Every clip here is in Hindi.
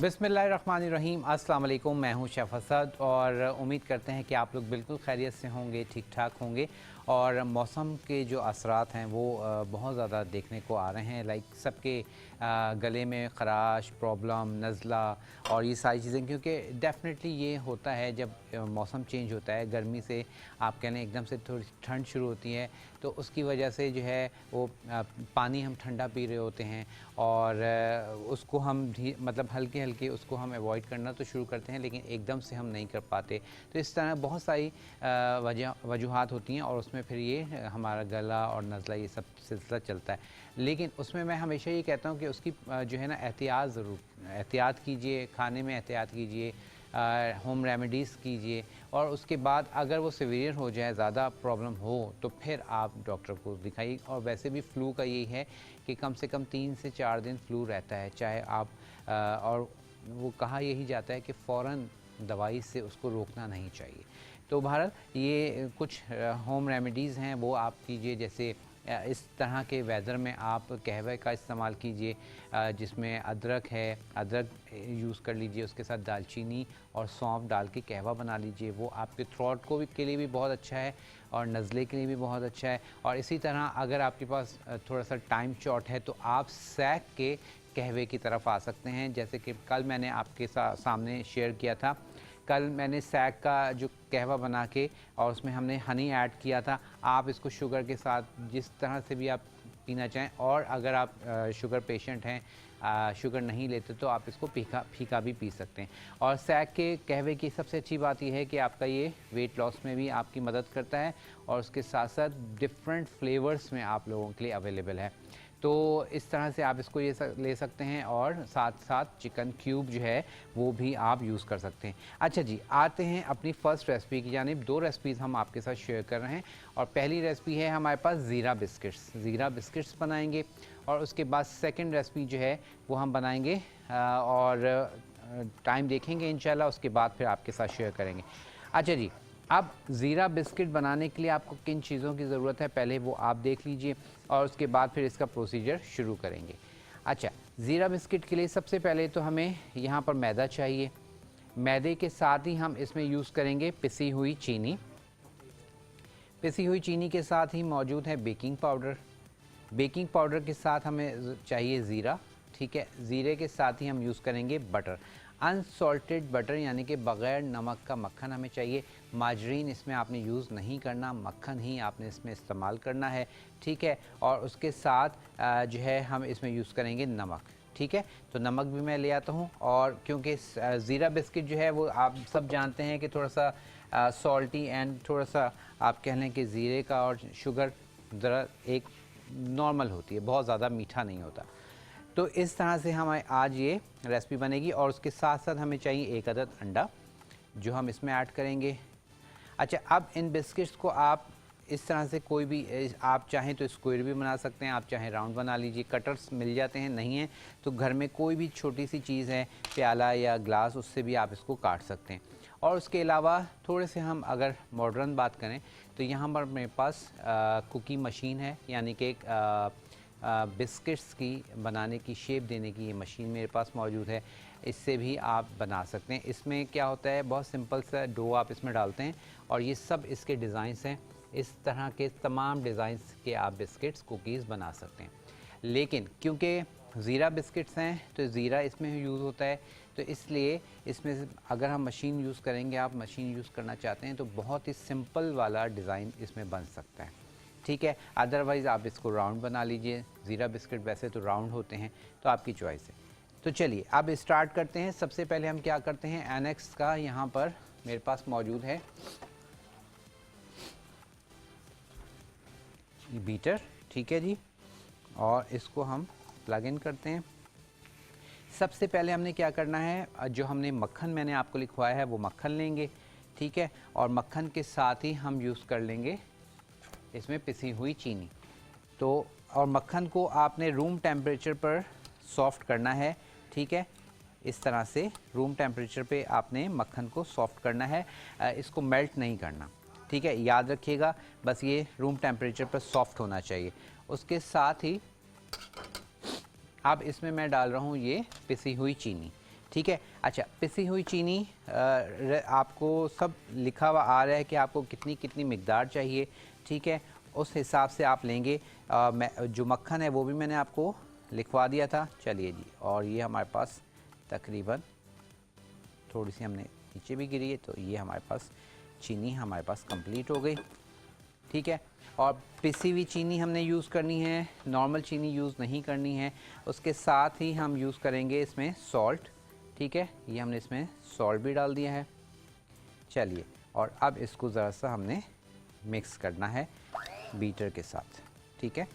बिस्मिल्लाहिर्रहमानिर्रहीम। अस्सलाम वालेकुम। मैं हूं शेफ़ असद और उम्मीद करते हैं कि आप लोग बिल्कुल खैरियत से होंगे, ठीक ठाक होंगे। और मौसम के जो असरात हैं वो बहुत ज़्यादा देखने को आ रहे हैं। लाइक सबके गले में ख़राश, प्रॉब्लम, नज़ला और ये सारी चीज़ें, क्योंकि डेफ़िनेटली ये होता है जब मौसम चेंज होता है। गर्मी से आप कह लें एकदम से थोड़ी ठंड शुरू होती है, तो उसकी वजह से जो है वो पानी हम ठंडा पी रहे होते हैं और उसको हम मतलब हल्के हल्के उसको हम अवॉइड करना तो शुरू करते हैं, लेकिन एकदम से हम नहीं कर पाते। तो इस तरह बहुत सारी वजूहात होती हैं और उसमें फिर ये हमारा गला और नज़ला ये सब सिलसिला चलता है। लेकिन उसमें मैं हमेशा ये कहता हूँ कि उसकी जो है ना एहतियात कीजिए, खाने में एहतियात कीजिए, होम रेमेडीज़ कीजिए और उसके बाद अगर वो सीवियर हो जाए, ज़्यादा प्रॉब्लम हो, तो फिर आप डॉक्टर को दिखाइए। और वैसे भी फ़्लू का यही है कि कम से कम 3 से 4 दिन फ़्लू रहता है, चाहे आप और वो कहा यही जाता है कि फ़ौरन दवाई से उसको रोकना नहीं चाहिए। तो बहरहाल ये कुछ होम रेमेडीज़ हैं वो आप कीजिए। जैसे इस तरह के वेदर में आप कहवे का इस्तेमाल कीजिए, जिसमें अदरक है, अदरक यूज़ कर लीजिए, उसके साथ दालचीनी और सौंफ डाल के कहवा बना लीजिए। वो आपके थ्रोट को भी के लिए भी बहुत अच्छा है और नज़ले के लिए भी बहुत अच्छा है। और इसी तरह अगर आपके पास थोड़ा सा टाइम शॉर्ट है तो आप सैक के कहवे की तरफ आ सकते हैं। जैसे कि कल मैंने आपके सामने शेयर किया था, कल मैंने सैक का जो कहवा बना के और उसमें हमने हनी ऐड किया था। आप इसको शुगर के साथ जिस तरह से भी आप पीना चाहें, और अगर आप शुगर पेशेंट हैं, शुगर नहीं लेते, तो आप इसको फीका भी पी सकते हैं। और सैक के कहवे की सबसे अच्छी बात यह है कि आपका ये वेट लॉस में भी आपकी मदद करता है और उसके साथ साथ डिफरेंट फ्लेवर्स में आप लोगों के लिए अवेलेबल है। तो इस तरह से आप इसको ये ले सकते हैं और साथ साथ चिकन क्यूब जो है वो भी आप यूज़ कर सकते हैं। अच्छा जी, आते हैं अपनी फ़र्स्ट रेसिपी की जानिब। 2 रेसिपीज़ हम आपके साथ शेयर कर रहे हैं और पहली रेसिपी है हमारे पास ज़ीरा बिस्किट्स बनाएंगे। और उसके बाद सेकंड रेसिपी जो है वो हम बनाएंगे और टाइम देखेंगे इंशाल्लाह, उसके बाद फिर आपके साथ शेयर करेंगे। अच्छा जी, अब ज़ीरा बिस्किट बनाने के लिए आपको किन चीज़ों की ज़रूरत है पहले वो आप देख लीजिए और उसके बाद फिर इसका प्रोसीजर शुरू करेंगे। अच्छा, ज़ीरा बिस्किट के लिए सबसे पहले तो हमें यहाँ पर मैदा चाहिए। मैदे के साथ ही हम इसमें यूज़ करेंगे पिसी हुई चीनी। पिसी हुई चीनी के साथ ही मौजूद है बेकिंग पाउडर। बेकिंग पाउडर के साथ हमें चाहिए ज़ीरा, ठीक है। ज़ीरे के साथ ही हम यूज़ करेंगे बटर, अनसॉल्टेड बटर, यानी कि बग़ैर नमक का मक्खन हमें चाहिए। माजरीन इसमें आपने यूज़ नहीं करना, मक्खन ही आपने इसमें इस्तेमाल करना है, ठीक है। और उसके साथ जो है हम इसमें यूज़ करेंगे नमक, ठीक है। तो नमक भी मैं ले आता हूँ। और क्योंकि ज़ीरा बिस्किट जो है वो आप सब जानते हैं कि थोड़ा सा सॉल्टी एंड थोड़ा सा आप कह लें कि ज़ीरे का और शुगर ज़रा एक नॉर्मल होती है, बहुत ज़्यादा मीठा नहीं होता। तो इस तरह से हमारे आज ये रेसिपी बनेगी। और उसके साथ साथ हमें चाहिए 1 अदद अंडा जो हम इसमें ऐड करेंगे। अच्छा, अब इन बिस्किट्स को आप इस तरह से कोई भी आप चाहें तो स्क्वायर भी बना सकते हैं, आप चाहें राउंड बना लीजिए। कटर्स मिल जाते हैं, नहीं है तो घर में कोई भी छोटी सी चीज़ है, प्याला या ग्लास, उससे भी आप इसको काट सकते हैं। और उसके अलावा थोड़े से हम अगर मॉडर्न बात करें तो यहाँ पर मेरे पास कुकी मशीन है, यानी कि बिस्किट्स की बनाने की शेप देने की ये मशीन मेरे पास मौजूद है। इससे भी आप बना सकते हैं। इसमें क्या होता है, बहुत सिंपल सा डो आप इसमें डालते हैं और ये सब इसके डिज़ाइंस हैं। इस तरह के तमाम डिज़ाइंस के आप बिस्किट्स, कुकीज़ बना सकते हैं। लेकिन क्योंकि ज़ीरा बिस्किट्स हैं तो ज़ीरा इसमें यूज़ होता है, तो इसलिए इसमें अगर हम मशीन यूज़ करेंगे, आप मशीन यूज़ करना चाहते हैं तो बहुत ही सिंपल वाला डिज़ाइन इसमें बन सकता है, ठीक है। अदरवाइज़ आप इसको राउंड बना लीजिए। ज़ीरा बिस्किट वैसे तो राउंड होते हैं, तो आपकी चॉइस है। तो चलिए अब स्टार्ट करते हैं। सबसे पहले हम क्या करते हैं, एनेक्स का यहाँ पर मेरे पास मौजूद है बीटर, ठीक है जी। और इसको हम प्लग इन करते हैं। सबसे पहले हमने क्या करना है, जो हमने मक्खन मैंने आपको लिखवाया है वो मक्खन लेंगे, ठीक है। और मक्खन के साथ ही हम यूज़ कर लेंगे इसमें पिसी हुई चीनी। तो और मक्खन को आपने रूम टेम्परेचर पर सॉफ्ट करना है, ठीक है। इस तरह से रूम टेम्परेचर पे आपने मक्खन को सॉफ्ट करना है, इसको मेल्ट नहीं करना, ठीक है। याद रखिएगा, बस ये रूम टेम्परेचर पर सॉफ्ट होना चाहिए। उसके साथ ही अब इसमें मैं डाल रहा हूँ ये पिसी हुई चीनी। ठीक है। अच्छा, पिसी हुई चीनी आपको सब लिखा हुआ आ रहा है कि आपको कितनी कितनी मिकदार चाहिए, ठीक है। उस हिसाब से आप लेंगे। जो मक्खन है वो भी मैंने आपको लिखवा दिया था। चलिए जी, और ये हमारे पास तकरीबन थोड़ी सी हमने नीचे भी गिरी है, तो ये हमारे पास चीनी हमारे पास कंप्लीट हो गई, ठीक है। और पिसी हुई चीनी हमने यूज़ करनी है, नॉर्मल चीनी यूज़ नहीं करनी है। उसके साथ ही हम यूज़ करेंगे इसमें सॉल्ट, ठीक है। ये हमने इसमें सॉल्ट भी डाल दिया है। चलिए, और अब इसको ज़रा सा हमने मिक्स करना है बीटर के साथ, ठीक है।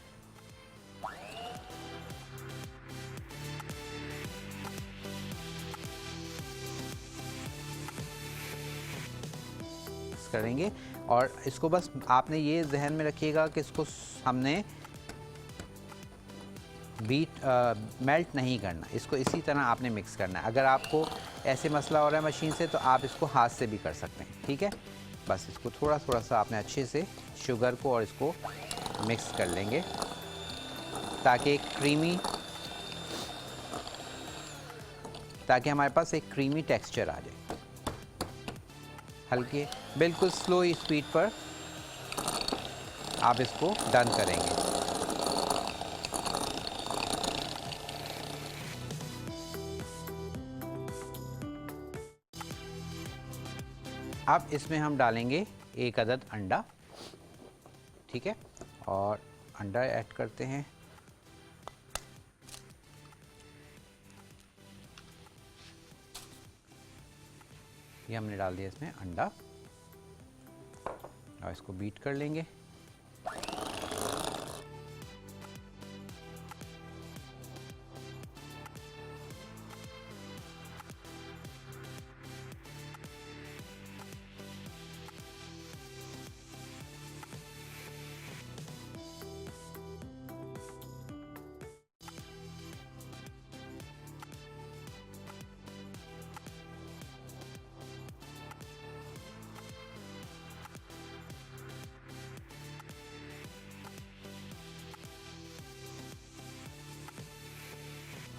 करेंगे और इसको बस आपने ये जहन में रखिएगा कि इसको हमने मेल्ट नहीं करना, इसको इसी तरह आपने मिक्स करना है। अगर आपको ऐसे मसला हो रहा है मशीन से, तो आप इसको हाथ से भी कर सकते हैं, ठीक है। बस इसको थोड़ा थोड़ा सा आपने अच्छे से शुगर को और इसको मिक्स कर लेंगे ताकि हमारे पास एक क्रीमी टेक्सचर आ जाए। हल्के बिल्कुल स्लो स्पीड पर आप इसको डन करेंगे। अब इसमें हम डालेंगे 1 अदद अंडा, ठीक है। और अंडा ऐड करते हैं। ये हमने डाल दिया इसमें अंडा और इसको बीट कर लेंगे।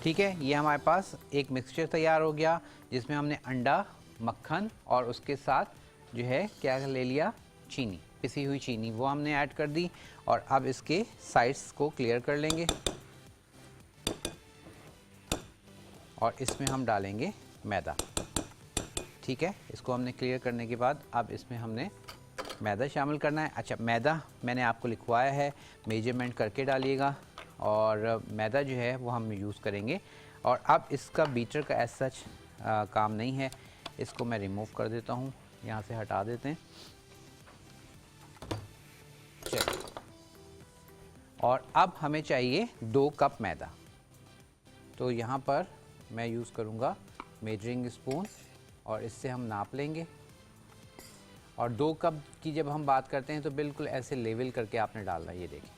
ठीक है, ये हमारे पास एक मिक्सचर तैयार हो गया जिसमें हमने अंडा, मक्खन और उसके साथ जो है क्या ले लिया, चीनी, पिसी हुई चीनी, वो हमने ऐड कर दी। और अब इसके साइड्स को क्लियर कर लेंगे और इसमें हम डालेंगे मैदा, ठीक है। इसको हमने क्लियर करने के बाद अब इसमें हमने मैदा शामिल करना है। अच्छा, मैदा मैंने आपको लिखवाया है, मेजरमेंट करके डालिएगा। और मैदा जो है वो हम यूज़ करेंगे। और अब इसका बीटर का एज सच काम नहीं है, इसको मैं रिमूव कर देता हूँ, यहाँ से हटा देते हैं। चलिए, और अब हमें चाहिए 2 कप मैदा। तो यहाँ पर मैं यूज़ करूँगा मेजरिंग स्पून और इससे हम नाप लेंगे। और 2 कप की जब हम बात करते हैं तो बिल्कुल ऐसे लेवल करके आपने डालना है, ये देखिए,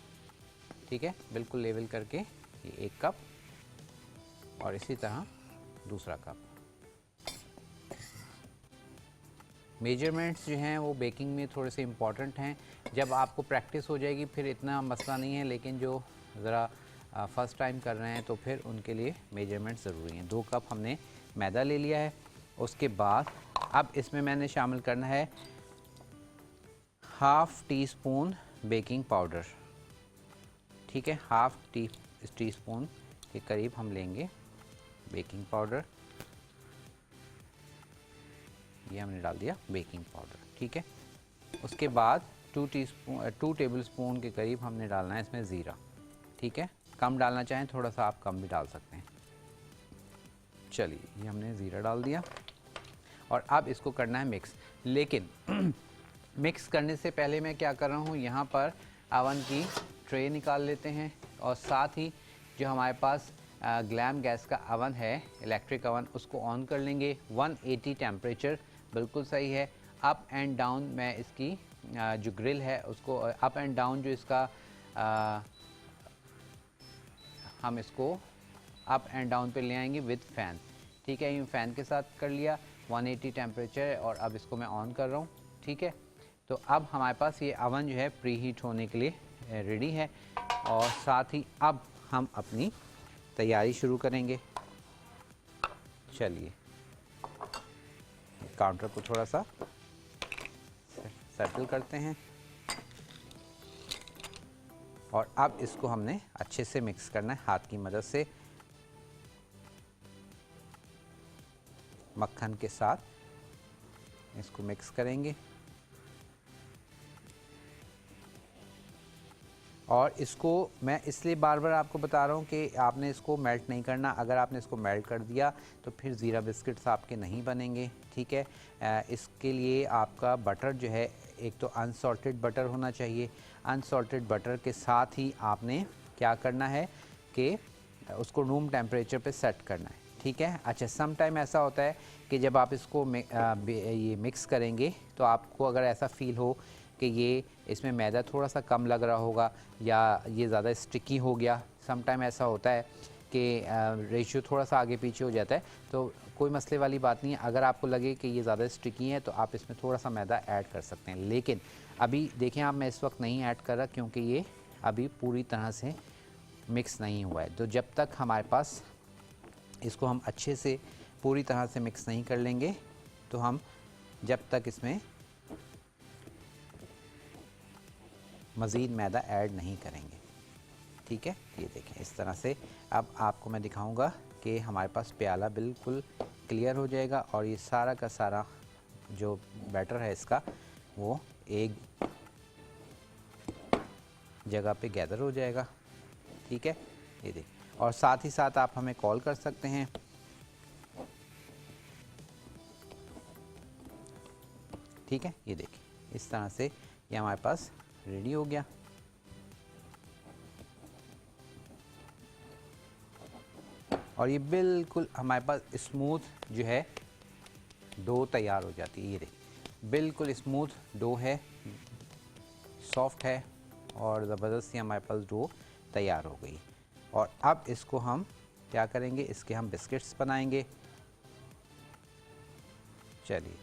ठीक है। बिल्कुल लेवल करके ये 1 कप और इसी तरह दूसरा कप। मेजरमेंट्स जो हैं वो बेकिंग में थोड़े से इम्पॉर्टेंट हैं। जब आपको प्रैक्टिस हो जाएगी फिर इतना मसला नहीं है, लेकिन जो ज़रा फर्स्ट टाइम कर रहे हैं तो फिर उनके लिए मेजरमेंट्स ज़रूरी हैं। 2 कप हमने मैदा ले लिया है। उसके बाद अब इसमें मैंने शामिल करना है half tea spoon baking powder, ठीक है। हाफ़ टी स्पून के करीब हम लेंगे बेकिंग पाउडर। ये हमने डाल दिया बेकिंग पाउडर, ठीक है। उसके बाद 2 टेबल स्पून के करीब हमने डालना है इसमें ज़ीरा, ठीक है। कम डालना चाहें थोड़ा सा आप कम भी डाल सकते हैं। चलिए, ये हमने ज़ीरा डाल दिया और अब इसको करना है मिक्स। लेकिन मिक्स करने से पहले मैं क्या कर रहा हूँ, यहाँ पर अवन की ट्रे निकाल लेते हैं और साथ ही जो हमारे पास ग्लैम गैस का अवन है, इलेक्ट्रिक अवन, उसको ऑन कर लेंगे। 180 टेम्परेचर बिल्कुल सही है। अप एंड डाउन मैं इसकी जो ग्रिल है उसको अप एंड डाउन जो इसका हम इसको अप एंड डाउन पे ले आएंगे विद फ़ैन, ठीक है। ये फ़ैन के साथ कर लिया, 180 टेम्परेचर है और अब इसको मैं ऑन कर रहा हूँ, ठीक है। तो अब हमारे पास ये अवन जो है प्री हीट होने के लिए रेडी है। और साथ ही अब हम अपनी तैयारी शुरू करेंगे। चलिए काउंटर को थोड़ा सा सेटल करते हैं और अब इसको हमने अच्छे से मिक्स करना है हाथ की मदद से मक्खन के साथ इसको मिक्स करेंगे और इसको मैं इसलिए बार बार आपको बता रहा हूँ कि आपने इसको मेल्ट नहीं करना। अगर आपने इसको मेल्ट कर दिया तो फिर ज़ीरा बिस्किट्स आपके नहीं बनेंगे, ठीक है। इसके लिए आपका बटर जो है एक तो अनसॉल्टेड बटर होना चाहिए। अनसॉल्टेड बटर के साथ ही आपने क्या करना है कि उसको रूम टेम्परेचर पे सेट करना है, ठीक है। अच्छा, सम टाइम ऐसा होता है कि जब आप इसको ये मिक्स करेंगे तो आपको अगर ऐसा फ़ील हो कि ये इसमें मैदा थोड़ा सा कम लग रहा होगा या ये ज़्यादा स्टिकी हो गया, सम टाइम ऐसा होता है कि रेशियो थोड़ा सा आगे पीछे हो जाता है, तो कोई मसले वाली बात नहीं है। अगर आपको लगे कि ये ज़्यादा स्टिकी है तो आप इसमें थोड़ा सा मैदा ऐड कर सकते हैं, लेकिन अभी देखें आप, मैं इस वक्त नहीं ऐड कर रहा क्योंकि ये अभी पूरी तरह से मिक्स नहीं हुआ है। तो जब तक हमारे पास इसको हम अच्छे से पूरी तरह से मिक्स नहीं कर लेंगे तो हम जब तक इसमें मज़ीद मैदा ऐड नहीं करेंगे, ठीक है। ये देखें इस तरह से अब आपको मैं दिखाऊंगा कि हमारे पास प्याला बिल्कुल क्लियर हो जाएगा और ये सारा का सारा जो बैटर है इसका वो एक जगह पे गैदर हो जाएगा, ठीक है। ये देखिए, और साथ ही साथ आप हमें कॉल कर सकते हैं, ठीक है। ये देखिए इस तरह से ये हमारे पास रेडी हो गया। और ये बिल्कुल हमारे पास स्मूथ जो है डो तैयार हो जाती है। ये देखिए बिल्कुल स्मूथ डो है, सॉफ्ट है और ज़बरदस्त ही हमारे पास डो तैयार हो गई। और अब इसको हम क्या करेंगे, इसके हम बिस्किट्स बनाएंगे। चलिए,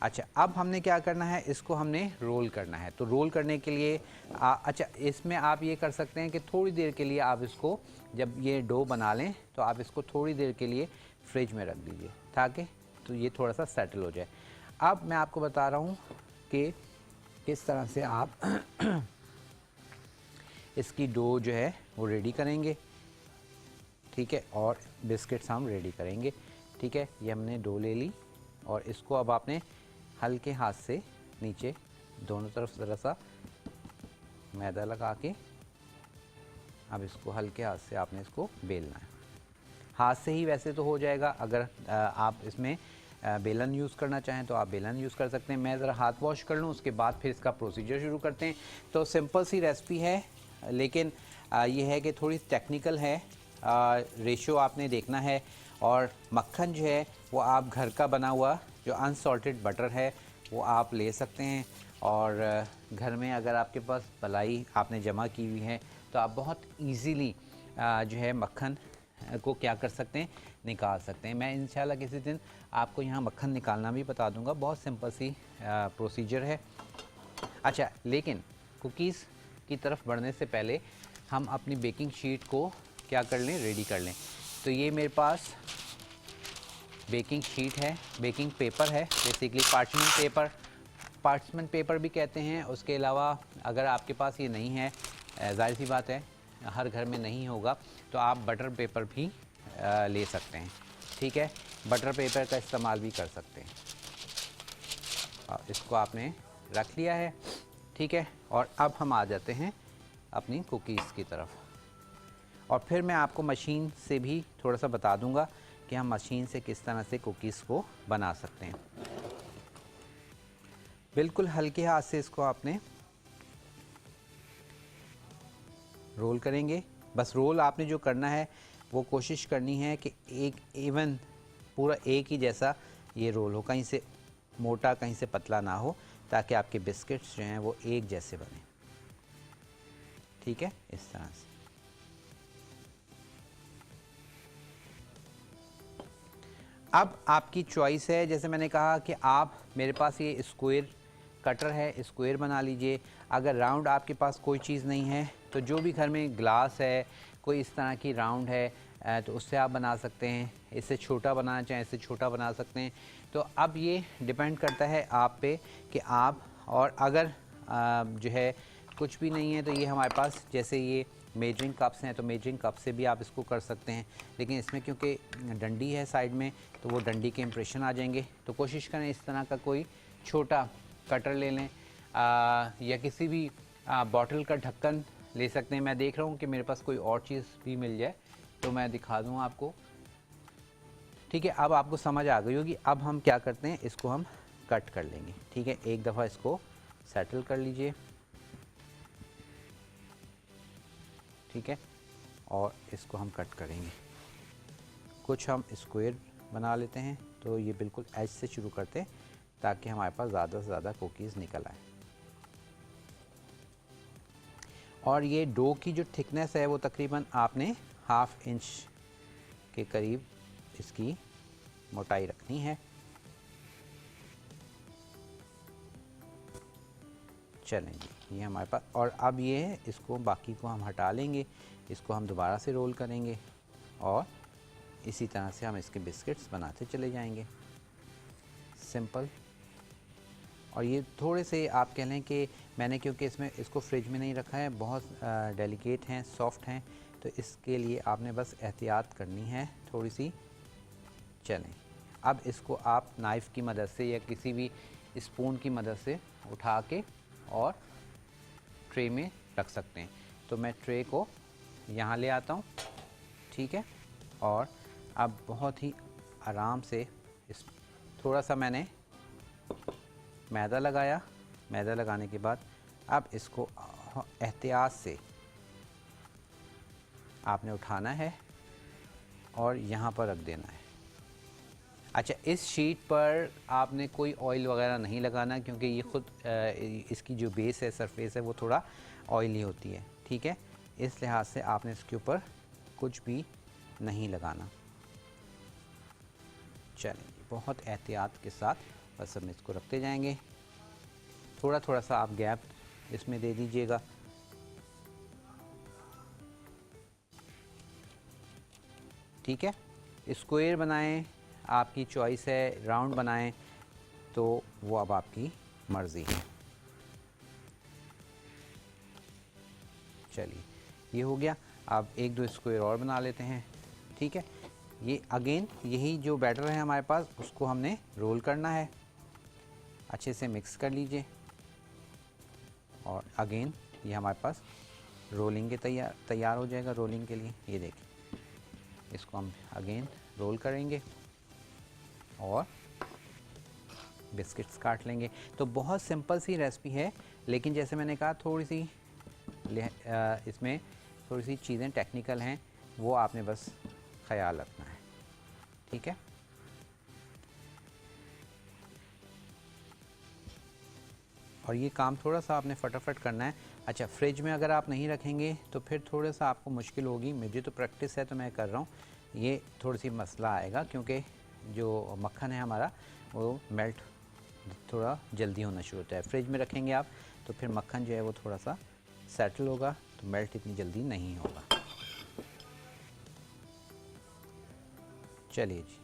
अच्छा अब हमने क्या करना है, इसको हमने रोल करना है। तो रोल करने के लिए अच्छा इसमें आप ये कर सकते हैं कि थोड़ी देर के लिए आप इसको, जब ये डो बना लें तो आप इसको थोड़ी देर के लिए फ्रिज में रख दीजिए ताकि तो ये थोड़ा सा सेटल हो जाए। अब मैं आपको बता रहा हूँ कि किस तरह से आप इसकी डो जो है वो रेडी करेंगे, ठीक है। और बिस्किट्स हम रेडी करेंगे, ठीक है। ये हमने डो ले ली और इसको अब आपने हल्के हाथ से नीचे दोनों तरफ ज़रा सा मैदा लगा के अब इसको हल्के हाथ से आपने इसको बेलना है। हाथ से ही वैसे तो हो जाएगा, अगर आप इसमें बेलन यूज़ करना चाहें तो आप बेलन यूज़ कर सकते हैं। मैं ज़रा हाथ वॉश कर लूँ, उसके बाद फिर इसका प्रोसीजर शुरू करते हैं। तो सिंपल सी रेसिपी है, लेकिन ये है कि थोड़ी टेक्निकल है। रेशियो आपने देखना है और मक्खन जो है वो आप घर का बना हुआ जो अनसॉल्टेड बटर है वो आप ले सकते हैं। और घर में अगर आपके पास मलाई आपने जमा की हुई है तो आप बहुत इजीली जो है मक्खन को क्या कर सकते हैं, निकाल सकते हैं। मैं इंशाल्लाह किसी दिन आपको यहाँ मक्खन निकालना भी बता दूँगा, बहुत सिंपल सी प्रोसीजर है। अच्छा, लेकिन कुकीज़ की तरफ बढ़ने से पहले हम अपनी बेकिंग शीट को क्या कर लें, रेडी कर लें। तो ये मेरे पास बेकिंग शीट है, बेकिंग पेपर है, बेसिकली पार्चमेंट पेपर भी कहते हैं। उसके अलावा अगर आपके पास ये नहीं है, जाहिर सी बात है हर घर में नहीं होगा, तो आप बटर पेपर भी ले सकते हैं, ठीक है। बटर पेपर का इस्तेमाल भी कर सकते हैं। इसको आपने रख लिया है, ठीक है। और अब हम आ जाते हैं अपनी कुकीज़ की तरफ। और फिर मैं आपको मशीन से भी थोड़ा सा बता दूंगा कि हम मशीन से किस तरह से कुकीज़ को बना सकते हैं। बिल्कुल हल्के हाथ से इसको आपने रोल करेंगे। बस रोल आपने जो करना है वो कोशिश करनी है कि एक इवन पूरा एक ही जैसा ये रोल हो, कहीं से मोटा कहीं से पतला ना हो, ताकि आपके बिस्किट्स जो हैं वो एक जैसे बने, ठीक है। इस तरह से अब आपकी चॉइस है। जैसे मैंने कहा कि आप, मेरे पास ये स्क्वायर कटर है, स्क्वायर बना लीजिए। अगर राउंड आपके पास कोई चीज़ नहीं है तो जो भी घर में ग्लास है, कोई इस तरह की राउंड है, तो उससे आप बना सकते हैं। इससे छोटा बनाना चाहें इससे छोटा बना सकते हैं। तो अब ये डिपेंड करता है आप पे कि आप, और अगर जो है कुछ भी नहीं है तो ये हमारे पास जैसे ये मेजरिंग कप्स हैं तो मेजरिंग कप से भी आप इसको कर सकते हैं। लेकिन इसमें क्योंकि डंडी है साइड में तो वो डंडी के इम्प्रेशन आ जाएंगे। तो कोशिश करें इस तरह का कोई छोटा कटर ले लें, या किसी भी बॉटल का ढक्कन ले सकते हैं। मैं देख रहा हूँ कि मेरे पास कोई और चीज़ भी मिल जाए तो मैं दिखा दूँ आपको। ठीक है, अब आपको समझ आ गई होगी। अब हम क्या करते हैं, इसको हम कट कर लेंगे। ठीक है, एक दफ़ा इसको सेटल कर लीजिए। ठीक है, और इसको हम कट करेंगे। कुछ हम स्क्वायर बना लेते हैं, तो ये बिल्कुल एज से शुरू करते हैं ताकि हमारे पास ज़्यादा से ज़्यादा कुकीज़ निकल आए। और ये डो की जो थिकनेस है वो तकरीबन आपने 1/2 इंच के करीब इसकी मोटाई रखनी है। चलें जी, ये हमारे पास, और अब ये है, इसको बाकी को हम हटा लेंगे। इसको हम दोबारा से रोल करेंगे और इसी तरह से हम इसके बिस्किट्स बनाते चले जाएंगे, सिंपल। और ये थोड़े से आप कह लें कि मैंने क्योंकि इसमें इसको फ्रिज में नहीं रखा है, बहुत डेलिकेट हैं, सॉफ्ट हैं, तो इसके लिए आपने बस एहतियात करनी है थोड़ी सी। चलें, अब इसको आप नाइफ़ की मदद से या किसी भी स्पून की मदद से उठा के और ट्रे में रख सकते हैं। तो मैं ट्रे को यहाँ ले आता हूँ। ठीक है, और अब बहुत ही आराम से इस थोड़ा सा मैंने मैदा लगाया। मैदा लगाने के बाद अब इसको एहतियात से आपने उठाना है और यहाँ पर रख देना है। अच्छा, इस शीट पर आपने कोई ऑयल वगैरह नहीं लगाना क्योंकि ये ख़ुद इसकी जो बेस है, सरफेस है, वो थोड़ा ऑयली होती है। ठीक है, इस लिहाज से आपने इसके ऊपर कुछ भी नहीं लगाना। चलें, बहुत एहतियात के साथ बस हम इसको रखते जाएंगे। थोड़ा थोड़ा सा आप गैप इसमें दे दीजिएगा। ठीक है, स्क्वायर बनाएं, आपकी चॉइस है, राउंड बनाएं तो वो अब आपकी मर्ज़ी है। चलिए, ये हो गया। अब एक दो स्क्वायर और बना लेते हैं। ठीक है, ये अगेन यही जो बैटर है हमारे पास, उसको हमने रोल करना है। अच्छे से मिक्स कर लीजिए और अगेन ये हमारे पास रोलिंग के तैयार हो जाएगा। रोलिंग के लिए ये देखिए, इसको हम अगेन रोल करेंगे और बिस्किट्स काट लेंगे। तो बहुत सिंपल सी रेसिपी है, लेकिन जैसे मैंने कहा थोड़ी सी इसमें थोड़ी सी चीज़ें टेक्निकल हैं, वो आपने बस ख्याल रखना है। ठीक है, और ये काम थोड़ा सा आपने फटाफट करना है। अच्छा, फ्रिज में अगर आप नहीं रखेंगे तो फिर थोड़ा सा आपको मुश्किल होगी। मुझे तो प्रैक्टिस है तो मैं कर रहा हूँ। ये थोड़ी सी मसला आएगा क्योंकि जो मक्खन है हमारा वो मेल्ट थोड़ा जल्दी होना शुरू होता है। फ्रिज में रखेंगे आप तो फिर मक्खन जो है वो थोड़ा सा सेटल होगा, तो मेल्ट इतनी जल्दी नहीं होगा। चलिए जी,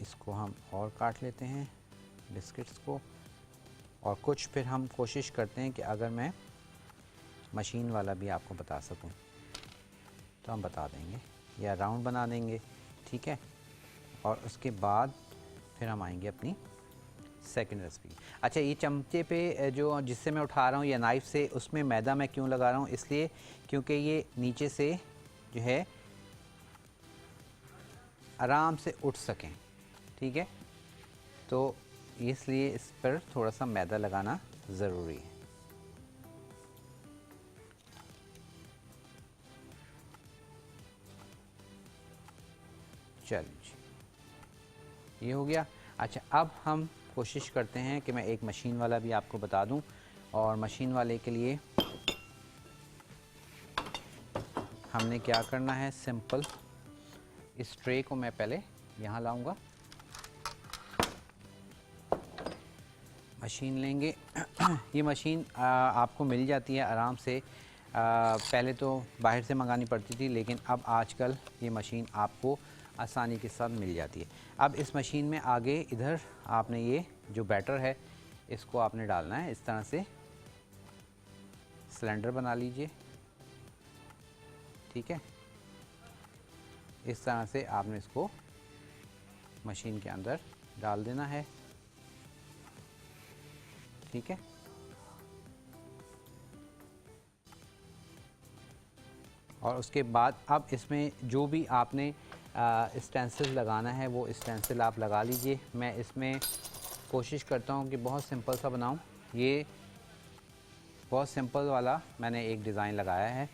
इसको हम और काट लेते हैं बिस्किट्स को, और कुछ फिर हम कोशिश करते हैं कि अगर मैं मशीन वाला भी आपको बता सकूं तो हम बता देंगे, या राउंड बना देंगे। ठीक है, और उसके बाद फिर हम आएंगे अपनी सेकंड रेसिपी। अच्छा, ये चमचे पे जो जिससे मैं उठा रहा हूँ या नाइफ़ से, उसमें मैदा मैं क्यों लगा रहा हूँ, इसलिए क्योंकि ये नीचे से जो है आराम से उठ सकें। ठीक है, तो इसलिए इस पर थोड़ा सा मैदा लगाना ज़रूरी है। चलिए, ये हो गया। अच्छा, अब हम कोशिश करते हैं कि मैं एक मशीन वाला भी आपको बता दूं, और मशीन वाले के लिए हमने क्या करना है, सिंपल इस ट्रे को मैं पहले यहाँ लाऊंगा, मशीन लेंगे। ये मशीन आपको मिल जाती है आराम से पहले तो बाहर से मंगानी पड़ती थी, लेकिन अब आजकल ये मशीन आपको आसानी के साथ मिल जाती है। अब इस मशीन में आगे इधर आपने ये जो बैटर है इसको आपने डालना है। इस तरह से सिलेंडर बना लीजिए, ठीक है। इस तरह से आपने इसको मशीन के अंदर डाल देना है, ठीक है। और उसके बाद अब इसमें जो भी आपने स्टेंसिल लगाना है वो स्टेंसिल आप लगा लीजिए। मैं इसमें कोशिश करता हूँ कि बहुत सिंपल सा बनाऊँ। ये बहुत सिंपल वाला मैंने एक डिज़ाइन लगाया है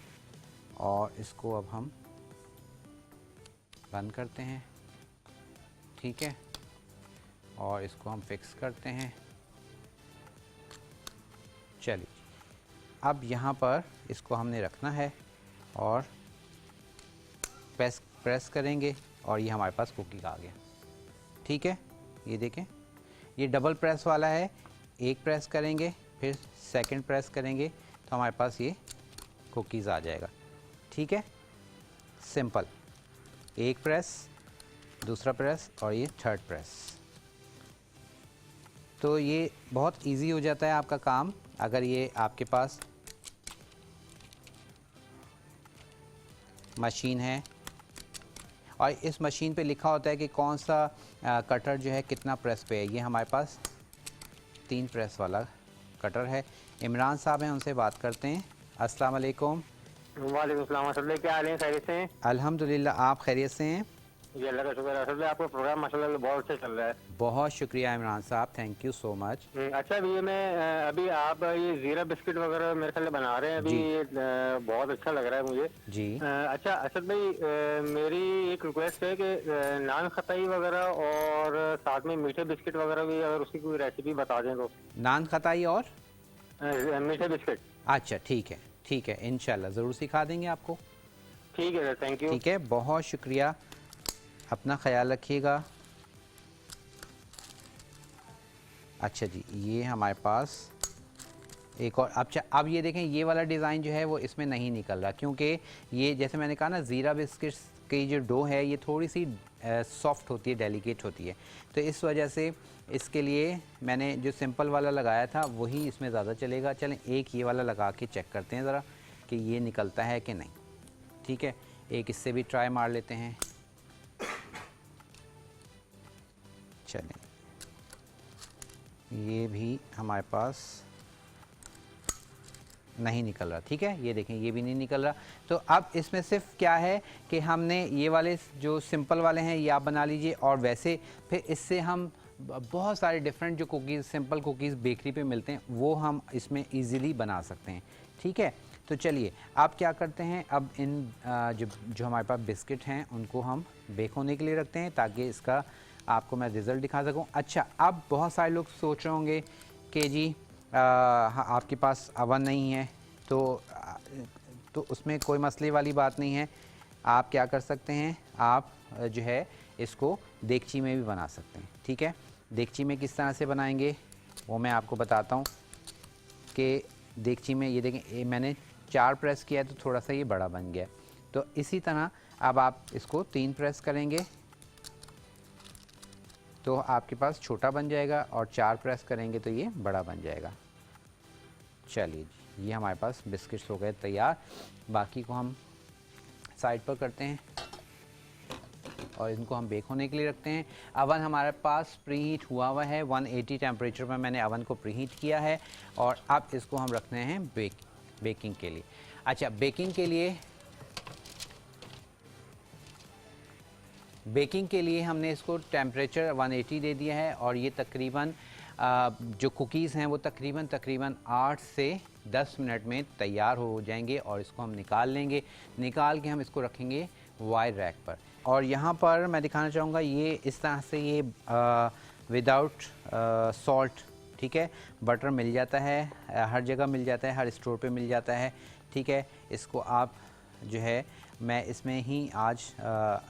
और इसको अब हम बंद करते हैं, ठीक है। और इसको हम फिक्स करते हैं। चलिए, अब यहाँ पर इसको हमने रखना है और प्रेस करेंगे और ये हमारे पास कुकी आ गया, ठीक है। ये देखें, ये डबल प्रेस वाला है। एक प्रेस करेंगे फिर सेकंड प्रेस करेंगे तो हमारे पास ये कुकीज़ आ जाएगा, ठीक है। सिंपल, एक प्रेस, दूसरा प्रेस और ये थर्ड प्रेस। तो ये बहुत इजी हो जाता है आपका काम अगर ये आपके पास मशीन है। और इस मशीन पे लिखा होता है कि कौन सा कटर जो है कितना प्रेस पे है। ये हमारे पास 3 प्रेस वाला कटर है। इमरान साहब हैं, उनसे बात करते हैं। अस्सलाम वालेकुम। वालेकुम सलाम। असल क्या हाल है, खैरियत से हैं? अल्हम्दुलिल्लाह, आप खैरियत से हैं? जी अल्लाह का शुक्र है। असल आपका प्रोग्राम माशाल्लाह बहुत अच्छा चल रहा है। बहुत शुक्रिया इमरान साहब, थैंक यू सो मच। अच्छा, अभी मैं अभी आप ये ज़ीरा बिस्किट वगैरह मेरे ख्याल बना रहे हैं अभी, ये बहुत अच्छा लग रहा है मुझे जी। अच्छा असद भाई, मेरी एक रिक्वेस्ट है कि नान खताई वगैरह और साथ में मीठे बिस्किट वगैरह भी अगर उसकी कोई रेसिपी बता दें तो। नान खताई और मीठे बिस्किट। अच्छा, ठीक है, ठीक है, इंशाल्लाह ज़रूर सिखा देंगे आपको। ठीक है सर, थैंक यू। ठीक है, बहुत शुक्रिया, अपना ख्याल रखिएगा। अच्छा जी, ये हमारे पास एक और अब ये देखें, ये वाला डिज़ाइन जो है वो इसमें नहीं निकल रहा, क्योंकि ये जैसे मैंने कहा ना, ज़ीरा बिस्किट्स की जो डो है ये थोड़ी सी सॉफ्ट होती है, डेलिकेट होती है। तो इस वजह से इसके लिए मैंने जो सिंपल वाला लगाया था वही इसमें ज़्यादा चलेगा। चलें एक ये वाला लगा के चेक करते हैं ज़रा कि ये निकलता है कि नहीं, ठीक है। एक इससे भी ट्राई मार लेते हैं। चलें, ये भी हमारे पास नहीं निकल रहा, ठीक है। ये देखें, ये भी नहीं निकल रहा। तो अब इसमें सिर्फ क्या है कि हमने ये वाले जो सिंपल वाले हैं ये आप बना लीजिए, और वैसे फिर इससे हम बहुत सारे डिफरेंट जो कुकीज़, सिंपल कुकीज़ बेकरी पे मिलते हैं वो हम इसमें इजीली बना सकते हैं, ठीक है। तो चलिए आप क्या करते हैं, अब इन जो हमारे पास बिस्किट हैं उनको हम बेक होने के लिए रखते हैं ताकि इसका आपको मैं रिज़ल्ट दिखा सकूं। अच्छा, अब बहुत सारे लोग सोच रहे होंगे कि जी आपके पास अवन नहीं है, तो उसमें कोई मसले वाली बात नहीं है। आप क्या कर सकते हैं, आप जो है इसको देगची में भी बना सकते हैं, ठीक है। देगची में किस तरह से बनाएंगे वो मैं आपको बताता हूँ कि देगची में ये देखें, मैंने 4 प्रेस किया है तो थोड़ा सा ये बड़ा बन गया। तो इसी तरह अब आप इसको 3 प्रेस करेंगे तो आपके पास छोटा बन जाएगा, और 4 प्रेस करेंगे तो ये बड़ा बन जाएगा। चलिए जी, ये हमारे पास बिस्किट्स हो गए तैयार। बाकी को हम साइड पर करते हैं और इनको हम बेक होने के लिए रखते हैं। अवन हमारे पास प्रीहीट हुआ हुआ है, 180 टेम्परेचर पर मैंने अवन को प्रीहीट किया है, और अब इसको हम रखते हैं बेकिंग के लिए। अच्छा, बेकिंग के लिए हमने इसको टेम्परेचर 180 दे दिया है, और ये तकरीबन जो कुकीज़ हैं वो तकरीबन 8 से 10 मिनट में तैयार हो जाएंगे, और इसको हम निकाल लेंगे। निकाल के हम इसको रखेंगे वायर रैक पर। और यहाँ पर मैं दिखाना चाहूँगा, ये इस तरह से ये विदाउट सॉल्ट, ठीक है, बटर मिल जाता है, हर जगह मिल जाता है, हर स्टोर पे मिल जाता है, ठीक है। इसको आप जो है, मैं इसमें ही आज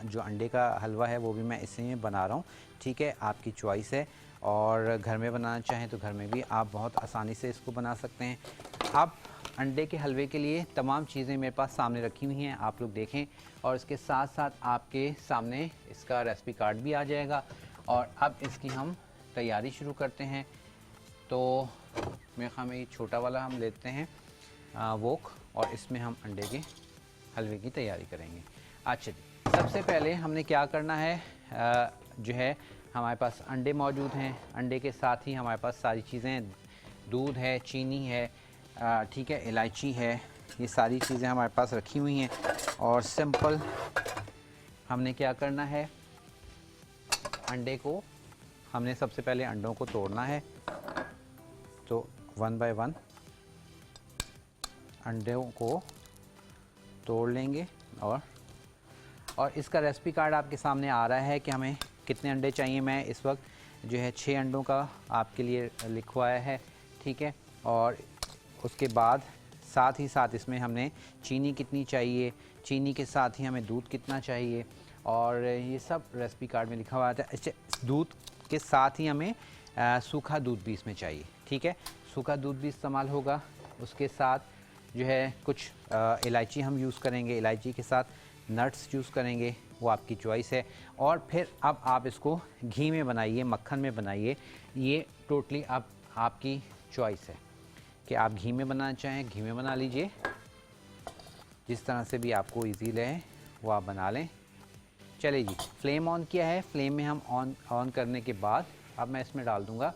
जो अंडे का हलवा है वो भी मैं इसी में बना रहा हूँ, ठीक है। आपकी चॉइस है, और घर में बनाना चाहें तो घर में भी आप बहुत आसानी से इसको बना सकते हैं। अब अंडे के हलवे के लिए तमाम चीज़ें मेरे पास सामने रखी हुई हैं, आप लोग देखें। और इसके साथ साथ आपके सामने इसका रेसिपी कार्ड भी आ जाएगा। और अब इसकी हम तैयारी शुरू करते हैं। तो मेरे ख्याल में ये छोटा वाला हम लेते हैं वोक, और इसमें हम अंडे के हलवे की तैयारी करेंगे। अच्छा जी, सबसे पहले हमने क्या करना है, जो है हमारे पास अंडे मौजूद हैं। अंडे के साथ ही हमारे पास सारी चीज़ें, दूध है, चीनी है, ठीक है, इलायची है, ये सारी चीज़ें हमारे पास रखी हुई हैं। और सिंपल हमने क्या करना है, अंडे को हमने सबसे पहले अंडों को तोड़ना है। तो 1 बाय 1 अंडों को तोड़ लेंगे। और इसका रेसिपी कार्ड आपके सामने आ रहा है कि हमें कितने अंडे चाहिए। मैं इस वक्त जो है 6 अंडों का आपके लिए लिखवाया है, ठीक है। और उसके बाद साथ ही साथ इसमें हमने चीनी कितनी चाहिए, चीनी के साथ ही हमें दूध कितना चाहिए, और ये सब रेसिपी कार्ड में लिखा हुआ आता है। अच्छा, दूध के साथ ही हमें सूखा दूध भी इसमें चाहिए, ठीक है। सूखा दूध भी इस्तेमाल होगा। उसके साथ जो है कुछ इलायची हम यूज़ करेंगे, इलायची के साथ नट्स यूज़ करेंगे, वो आपकी चॉइस है। और फिर अब आप इसको घी में बनाइए, मक्खन में बनाइए, ये टोटली अब आपकी चॉइस है कि आप घी में बनाना चाहें घी में बना लीजिए, जिस तरह से भी आपको इजी लगे वो आप बना लें। चलिए जी, फ्लेम ऑन किया है। फ्लेम में हम ऑन करने के बाद अब मैं इसमें डाल दूंगा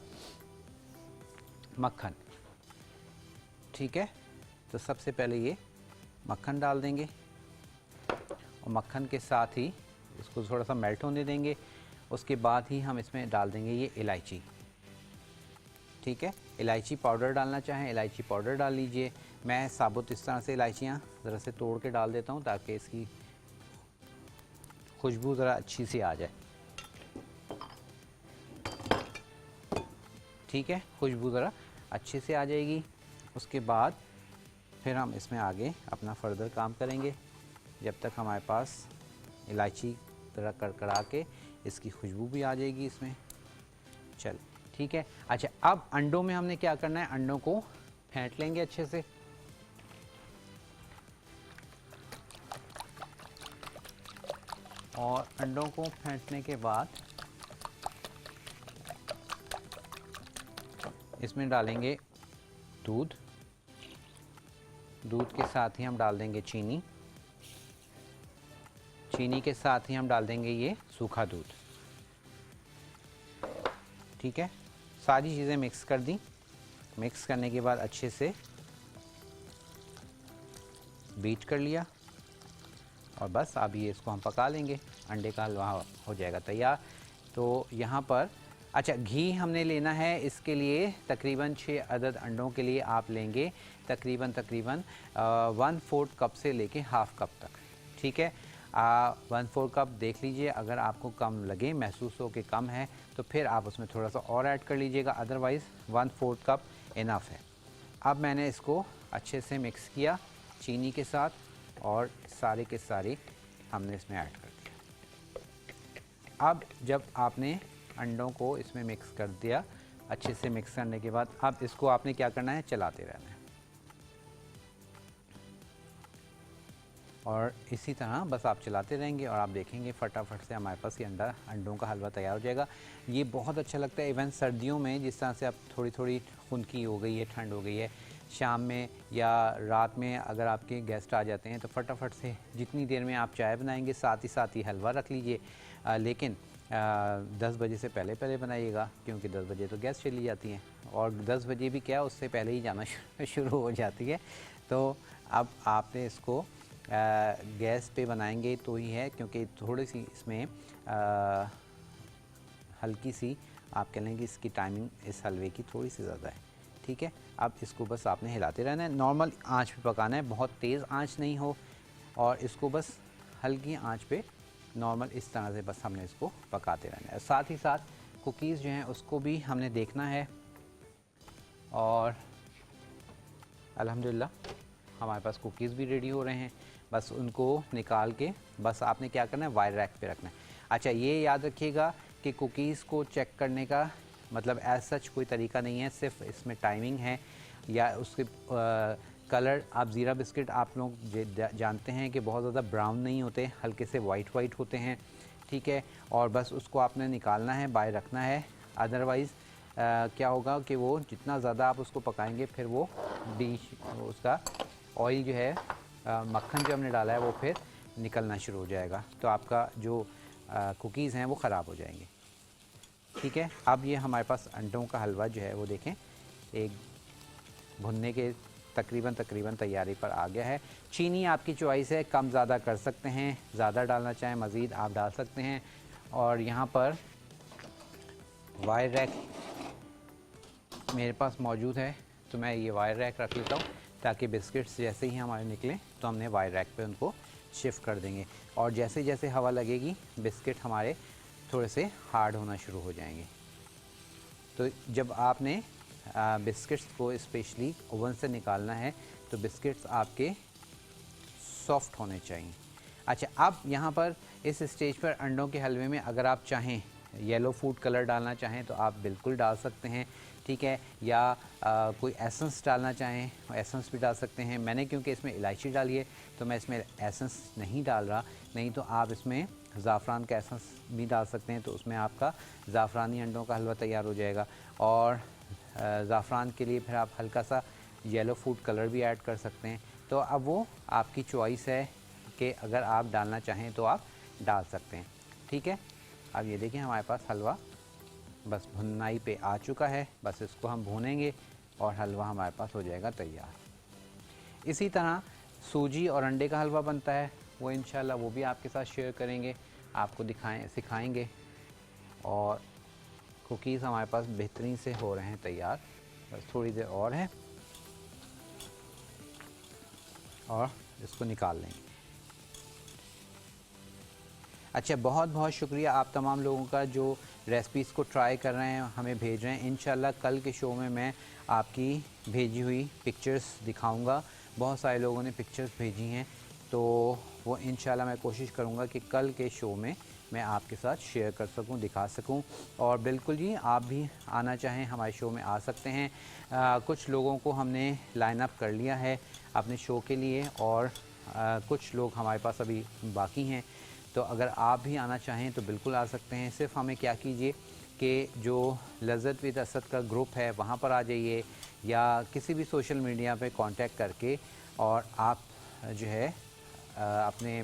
मक्खन, ठीक है। तो सबसे पहले ये मक्खन डाल देंगे, और मक्खन के साथ ही इसको थोड़ा सा मेल्ट होने देंगे। उसके बाद ही हम इसमें डाल देंगे ये इलायची, ठीक है। इलायची पाउडर डालना चाहें इलायची पाउडर डाल लीजिए। मैं साबुत इस तरह से इलायचियाँ ज़रा से तोड़ के डाल देता हूँ ताकि इसकी खुशबू ज़रा अच्छी सी आ जाए, ठीक है। खुशबू ज़रा अच्छे से आ जाएगी। उसके बाद फिर हम इसमें आगे अपना फर्दर काम करेंगे, जब तक हमारे पास इलायची ज़रा कड़कड़ा के इसकी खुशबू भी आ जाएगी इसमें। चल ठीक है। अच्छा, अब अंडों में हमने क्या करना है, अंडों को फेंट लेंगे अच्छे से। और अंडों को फेंटने के बाद इसमें डालेंगे दूध, दूध के साथ ही हम डाल देंगे चीनी, चीनी के साथ ही हम डाल देंगे ये सूखा दूध, ठीक है। सारी चीज़ें मिक्स कर दी। मिक्स करने के बाद अच्छे से बीट कर लिया, और बस अब ये इसको हम पका लेंगे। अंडे का हलवा हो जाएगा तैयार। तो यहाँ पर अच्छा, घी हमने लेना है इसके लिए तकरीबन 6 अदद अंडों के लिए आप लेंगे तकरीबन 1/4 कप से लेके हाफ़ कप तक, ठीक है। 1/4 कप देख लीजिए, अगर आपको कम लगे, महसूस हो कि कम है, तो फिर आप उसमें थोड़ा सा और ऐड कर लीजिएगा, अदरवाइज़ 1/4 कप इनफ है। अब मैंने इसको अच्छे से मिक्स किया चीनी के साथ, और सारे के सारे हमने इसमें ऐड कर दिया। अब जब आपने अंडों को इसमें मिक्स कर दिया, अच्छे से मिक्स करने के बाद अब इसको आपने क्या करना है, चलाते रहना है। और इसी तरह बस आप चलाते रहेंगे और आप देखेंगे फटाफट से हमारे पास ये अंडों का हलवा तैयार हो जाएगा। ये बहुत अच्छा लगता है इवन सर्दियों में, जिस तरह से अब थोड़ी थोड़ी खुनकी हो गई है, ठंड हो गई है, शाम में या रात में अगर आपके गेस्ट आ जाते हैं तो फटाफट से जितनी देर में आप चाय बनाएंगे साथ ही हलवा रख लीजिए। लेकिन 10 बजे से पहले बनाइएगा, क्योंकि 10 बजे तो गैस चली जाती हैं, और 10 बजे भी क्या, उससे पहले ही जाना शुरू हो जाती है। तो अब आपने इसको गैस पे बनाएंगे तो ही है, क्योंकि थोड़ी सी इसमें हल्की सी आप कह लेंगे इसकी टाइमिंग इस हलवे की थोड़ी सी ज़्यादा है, ठीक है। अब इसको बस आपने हिलाते रहना है, नॉर्मल आंच पे पकाना है, बहुत तेज़ आंच नहीं हो, और इसको बस हल्की आंच पे नॉर्मल इस तरह से बस हमने इसको पकाते रहना है। साथ ही साथ कुकीज़ जो हैं उसको भी हमने देखना है, और अल्हम्दुलिल्लाह हमारे पास कुकीज़ भी रेडी हो रहे हैं। बस उनको निकाल के बस आपने क्या करना है, वायर रैक पे रखना है। अच्छा, ये याद रखिएगा कि कुकीज़ को चेक करने का मतलब एज सच कोई तरीका नहीं है, सिर्फ इसमें टाइमिंग है, या उसके कलर आप ज़ीरा बिस्किट आप लोग जानते हैं कि बहुत ज़्यादा ब्राउन नहीं होते, हल्के से वाइट वाइट होते हैं, ठीक है। और बस उसको आपने निकालना है, बाहर रखना है। अदरवाइज़ क्या होगा कि वो जितना ज़्यादा आप उसको पकाएंगे फिर वो डिश उसका ऑयल जो है मक्खन जो हमने डाला है वो फिर निकलना शुरू हो जाएगा, तो आपका जो कुकीज़ हैं वो ख़राब हो जाएंगे, ठीक है। अब ये हमारे पास अंडों का हलवा जो है वो देखें एक भुनने के तकरीबन तैयारी पर आ गया है। चीनी आपकी चॉइस है, कम ज़्यादा कर सकते हैं, ज़्यादा डालना चाहें मज़ीद आप डाल सकते हैं। और यहाँ पर वायर रैक मेरे पास मौजूद है, तो मैं ये वायर रैक रख लेता हूँ ताकि बिस्किट्स जैसे ही हमारे निकलें तो हमने वायर रैक पे उनको शिफ्ट कर देंगे। और जैसे जैसे हवा लगेगी बिस्किट हमारे थोड़े से हार्ड होना शुरू हो जाएंगे। तो जब आपने बिस्किट्स को स्पेशली ओवन से निकालना है तो बिस्किट्स आपके सॉफ्ट होने चाहिए। अच्छा, अब यहाँ पर इस स्टेज पर अंडों के हलवे में अगर आप चाहें येलो फूड कलर डालना चाहें तो आप बिल्कुल डाल सकते हैं, ठीक है। या कोई एसेंस डालना चाहें एसेंस भी डाल सकते हैं। मैंने क्योंकि इसमें इलायची डाली है तो मैं इसमें एसेंस नहीं डाल रहा, नहीं तो आप इसमें ज़ाफ़रान का एसेंस भी डाल सकते हैं, तो उसमें आपका ज़ाफ़रानी अंडों का हलवा तैयार हो जाएगा। और ज़ाफ़रान के लिए फिर आप हल्का सा येलो फूड कलर भी ऐड कर सकते हैं। तो अब वो आपकी चॉइस है कि अगर आप डालना चाहें तो आप डाल सकते हैं, ठीक है। अब ये देखिए हमारे पास हलवा बस भुनाई पे आ चुका है, बस इसको हम भूनेंगे और हलवा हमारे पास हो जाएगा तैयार। इसी तरह सूजी और अंडे का हलवा बनता है, वो इंशाल्लाह वो भी आपके साथ शेयर करेंगे, आपको सिखाएंगे। और कुकीज़ हमारे पास बेहतरीन से हो रहे हैं तैयार, बस थोड़ी देर और है और इसको निकाल लेंगे। अच्छा, बहुत बहुत शुक्रिया आप तमाम लोगों का जो रेसिपीज़ को ट्राई कर रहे हैं, हमें भेज रहे हैं। इंशाल्लाह कल के शो में मैं आपकी भेजी हुई पिक्चर्स दिखाऊंगा। बहुत सारे लोगों ने पिक्चर्स भेजी हैं, तो वो इंशाल्लाह मैं कोशिश करूंगा कि कल के शो में मैं आपके साथ शेयर कर सकूं, दिखा सकूं। और बिल्कुल जी, आप भी आना चाहें हमारे शो में आ सकते हैं। कुछ लोगों को हमने लाइन अप कर लिया है अपने शो के लिए और कुछ लोग हमारे पास अभी बाकी हैं, तो अगर आप भी आना चाहें तो बिल्कुल आ सकते हैं। सिर्फ हमें क्या कीजिए कि जो लज़्ज़त विद असद का ग्रुप है वहाँ पर आ जाइए या किसी भी सोशल मीडिया पे कांटेक्ट करके और आप जो है अपने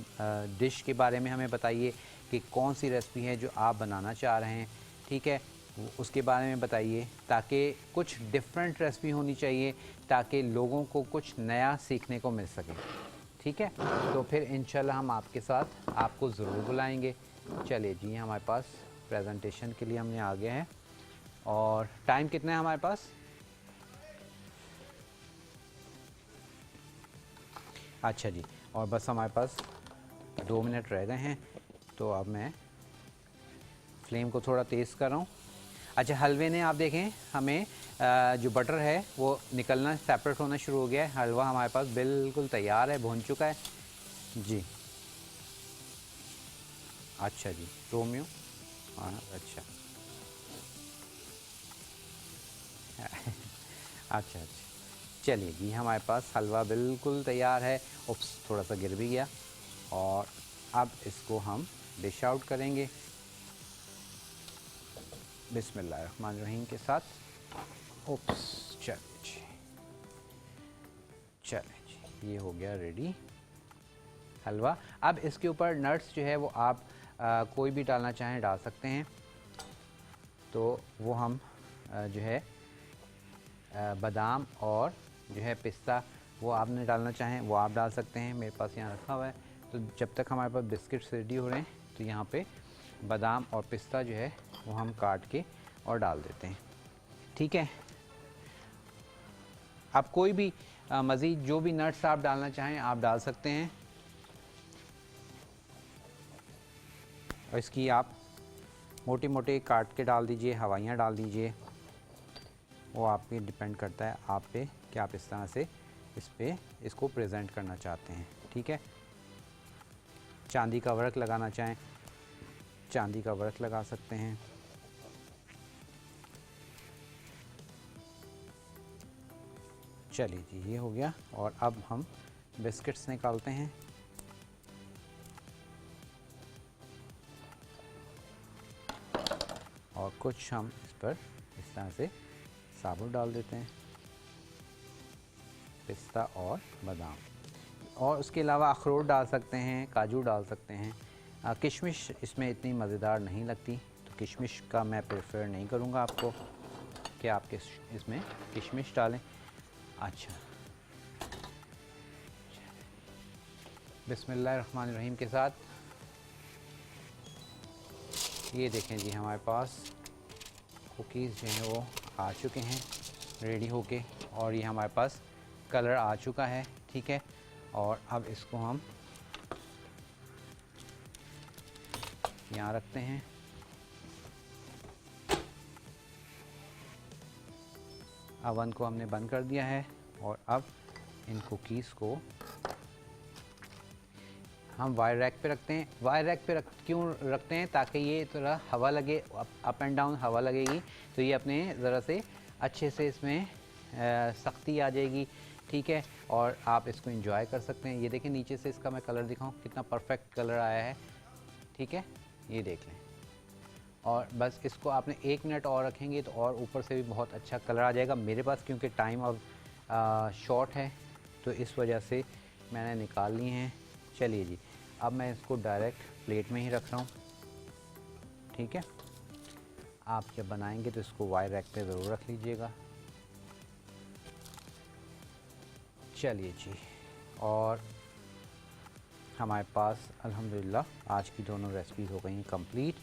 डिश के बारे में हमें बताइए कि कौन सी रेसिपी है जो आप बनाना चाह रहे हैं, ठीक है, उसके बारे में बताइए, ताकि कुछ डिफरेंट रेसिपी होनी चाहिए ताकि लोगों को कुछ नया सीखने को मिल सके, ठीक है। तो फिर इंशाल्लाह हम आपके साथ आपको ज़रूर बुलाएंगे। चलिए जी, हमारे पास प्रेजेंटेशन के लिए हमने आ गए हैं और टाइम कितना है हमारे पास? अच्छा जी, और बस हमारे पास 2 मिनट रह गए हैं, तो अब मैं फ्लेम को थोड़ा तेज़ कर रहा हूँ। अच्छा, हलवे ने आप देखें हमें जो बटर है वो निकलना सेपरेट होना शुरू हो गया है। हलवा हमारे पास बिल्कुल तैयार है, भून चुका है जी। अच्छा जी, रोमियो, हाँ अच्छा अच्छा अच्छा, चलिए जी, हमारे पास हलवा बिल्कुल तैयार है। उप्स, थोड़ा सा गिर भी गया। और अब इसको हम डिश आउट करेंगे बिस्मिल्लाहिर्रहमानिर्रहीम के साथ। उप्स, चलिए जी, चलिए जी, ये हो गया रेडी हलवा। अब इसके ऊपर नट्स जो है वो आप कोई भी डालना चाहें डाल सकते हैं, तो वो हम जो है बादाम और जो है पिस्ता वो आपने डालना चाहें वो आप डाल सकते हैं। मेरे पास यहाँ रखा हुआ है, तो जब तक हमारे पास बिस्किट्स रेडी हो रहे हैं तो यहाँ पे बादाम और पिस्ता जो है वो हम काट के और डाल देते हैं, ठीक है। आप कोई भी मज़ीद जो भी नट्स आप डालना चाहें आप डाल सकते हैं। और इसकी आप मोटे मोटे काट के डाल दीजिए, हवाइयाँ डाल दीजिए, वो आप पे डिपेंड करता है आप पे कि आप इस तरह से इसको प्रेजेंट करना चाहते हैं, ठीक है। चांदी का वर्क लगाना चाहें चांदी का वर्क लगा सकते हैं। चलिए जी, ये हो गया। और अब हम बिस्किट्स निकालते हैं। और कुछ हम इस पर इस तरह से साबुत डाल देते हैं, पिस्ता और बादाम। और उसके अलावा अखरोट डाल सकते हैं, काजू डाल सकते हैं। किशमिश इसमें इतनी मज़ेदार नहीं लगती, तो किशमिश का मैं प्रेफर नहीं करूँगा आपको कि आप इसमें किशमिश डालें। अच्छा, बिस्मिल्लाहिर्रहमानिर्रहीम के साथ ये देखें जी, हमारे पास कुकीज़ जो हैं वो आ चुके हैं रेडी होके, और ये हमारे पास कलर आ चुका है। ठीक है, और अब इसको हम यहाँ रखते हैं। अवन को हमने बंद कर दिया है, और अब इन कुकीज़ को हम वायर रैक पे रखते हैं। वायर रैक पे क्यों रखते हैं? ताकि ये थोड़ा हवा लगे, अप एंड डाउन हवा लगेगी तो ये अपने ज़रा से अच्छे से इसमें सख्ती आ जाएगी। ठीक है, और आप इसको एंजॉय कर सकते हैं। ये देखें, नीचे से इसका मैं कलर दिखाऊं, कितना परफेक्ट कलर आया है। ठीक है, ये देख लें। और बस इसको आपने 1 मिनट और रखेंगे तो और ऊपर से भी बहुत अच्छा कलर आ जाएगा। मेरे पास क्योंकि टाइम अब शॉर्ट है तो इस वजह से मैंने निकाल ली हैं। चलिए जी, अब मैं इसको डायरेक्ट प्लेट में ही रख रहा हूँ। ठीक है, आप जब बनाएंगे तो इसको वायर रैक पे ज़रूर रख लीजिएगा। चलिए जी, और हमारे पास अल्हम्दुलिल्लाह आज की दोनों रेसिपीज़ हो गई हैं कंप्लीट।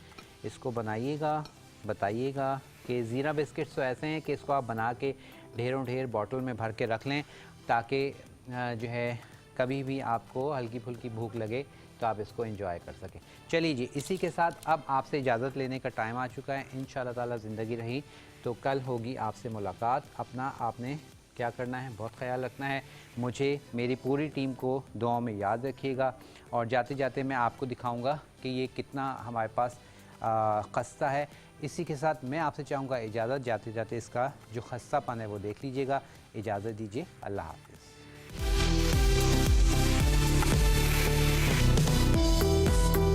इसको बनाइएगा, बताइएगा कि ज़ीरा बिस्किट्स तो ऐसे हैं कि इसको आप बना के ढेरों ढेर बॉटल में भर के रख लें, ताकि जो है कभी भी आपको हल्की फुल्की भूख लगे तो आप इसको एंजॉय कर सकें। चलिए जी, इसी के साथ अब आपसे इजाज़त लेने का टाइम आ चुका है। इंशाअल्लाह ताला ज़िंदगी रही तो कल होगी आपसे मुलाकात। अपना आपने क्या करना है, बहुत ख्याल रखना है। मुझे, मेरी पूरी टीम को दुआओं में याद रखिएगा। और जाते जाते मैं आपको दिखाऊंगा कि ये कितना हमारे पास खस्ता है। इसी के साथ मैं आपसे चाहूँगा इजाज़त, जाते जाते इसका जो खस्तापन है वो देख लीजिएगा। इजाज़त दीजिए, अल्लाह हाफ़िज़।